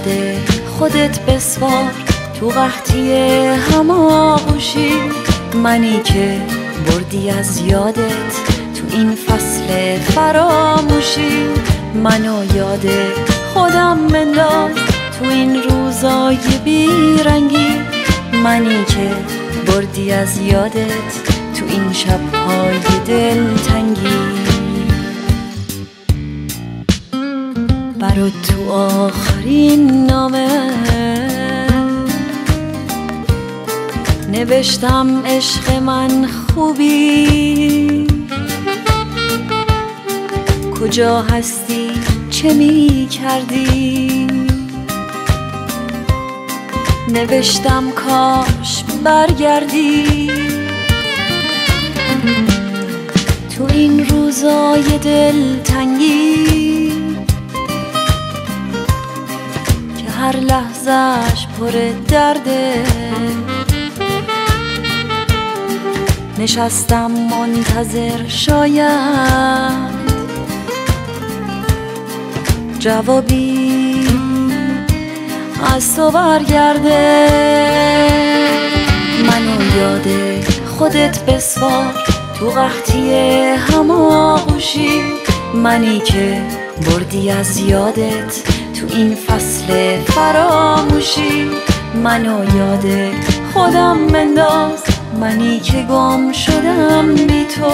یاد خودت بسپار تو قحطی هماغوشی، منی که بردی از یادت تو این فصل فراموشی. منو یاد خودم بنداز تو این روزای بیرنگی، منی که بردی از یادت تو این شب‌های دلتنگی. برات تو آخرین نامه نوشتم عشق من خوبی، کجا هستی چه می کردی؟ نوشتم کاش برگردی تو این روزای دلتنگی که هر لحظهش پر درده. نشستم منتظر شاید جوابی از تو برگرده. منو یاد خودت بسپار تو قحطی هماغوشی، منی که بردی از یادت تو این فصل فراموشی. منو یاد خودم بنداز، منی که گم شدم بی تو.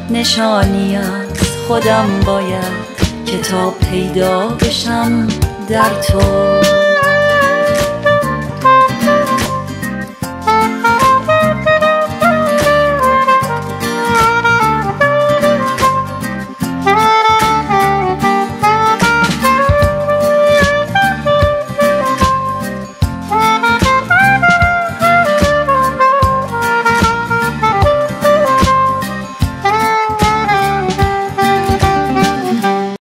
نشانی از خودم باید که تا پیدا بشم در تو.